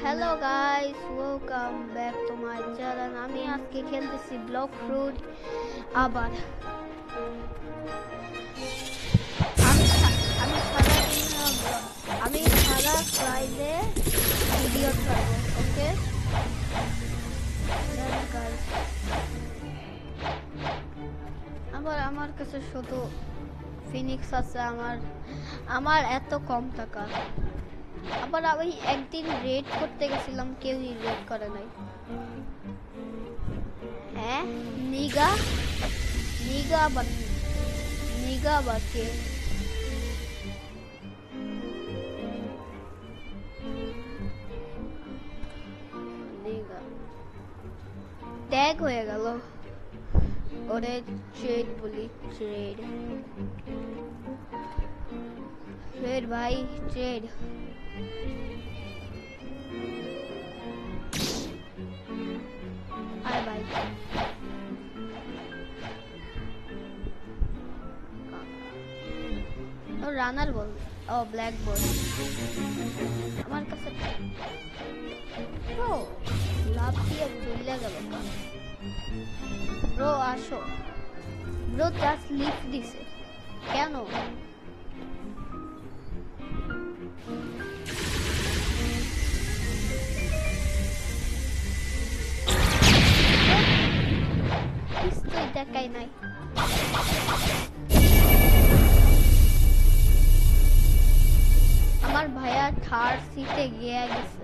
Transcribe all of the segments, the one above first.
hello guys, welcome back to my channel. আমি আজকে খেলতেছি ব্লক ফ্রুট আবার আমি সারা ফ্রাইডে ভিডিও ছাড়বো, ওকে আবার আমার কাছে শুধু ফিনিক্স আছে। আমার এত কম টাকা। আবার আমি একদিন রেড করতে গেছিলাম, কেউই রেড করে নাই। হ্যাঁ, নিগা আবার কে? ট্যাগ হয়ে গেল ওরে। ট্রেড বলি, ট্রেড ভাই, ট্রেড। আরে ভাই ও রানার বল, ও ব্ল্যাক বল আমার কাছে। ও লাভ দিয়ে চলে গেল। ব্রো আসো, ব্রো জাস্ট লিফট দিছে কেন? দেখাই নাই। আমার ভাইয়া থার্ড সিটে গিয়ে গেছে।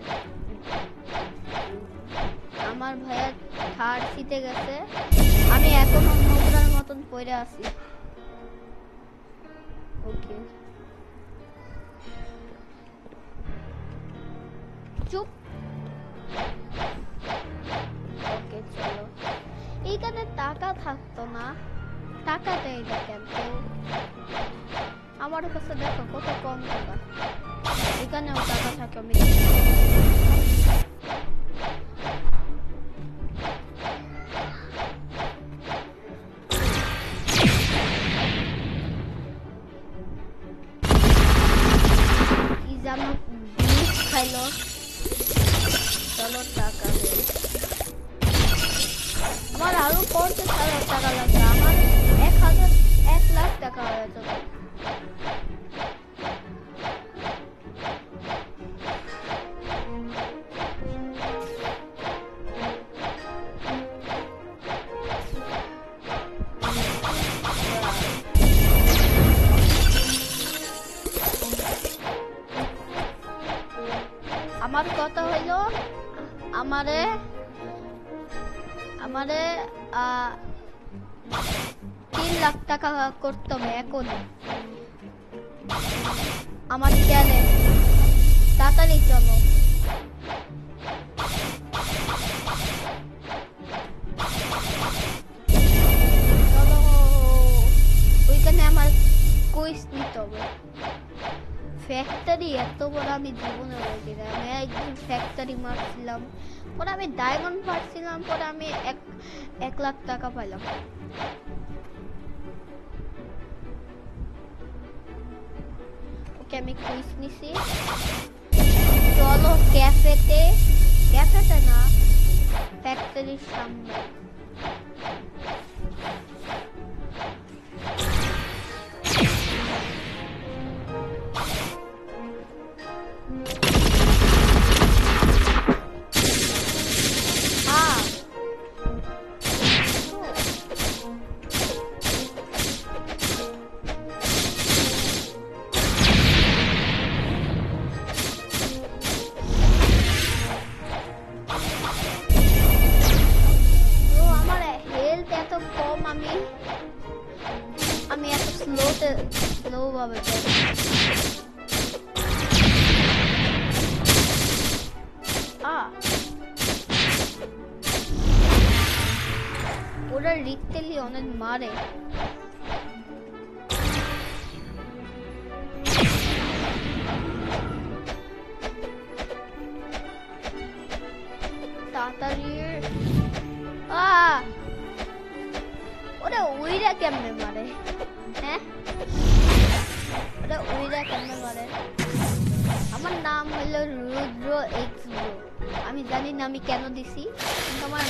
আমি এখনো নোংরার মতন পড়ে আছি। ওকে চুপ। ওকে চলো। এইখানে টাকা থাকতো না, টাকা দেয় না কেন কেউ? আমার কাছে দেখো কত কম টাকা। এখানেও টাকা থাকে। আমি খাইলো। চলো টাকা দেয়। আমার আরো 50,000 টাকা লাগবে। আমার 1 লাখ টাকা হয়ে যাবে। আমার কথা হইলো আমারে 3 লাখ টাকা করতে হবে এখন। আমার চ্যালেঞ্জ, তাড়াতাড়ি চলো। চলো, ওইখানে আমার কুইজ নিতে হবে। ফ্যাক্টরি এত বড় আমি জীবনে বলছি না। আমি একদিন ফ্যাক্টরি মারছিলাম, পরে আমি ডায়মন্ড পাচ্ছিলাম, পরে আমি 1 লাখ টাকা পাইলাম। ওকে আমি কুইজ নিছি। চলো ক্যাফেতে না, ফ্যাক্টরির সামনে। আমি এত স্লো ভাবে ওরা লিটারালি অনেক মারে। তাড়াতাড়ি ওরা উইরা কেমনে মারে? হ্যাঁ, ওরা উইরা কেমনে মারে? আমার নাম হলো রুদ্র এক্স ব্রো। আমি জানি না আমি কেন দিছি, কিন্তু আমার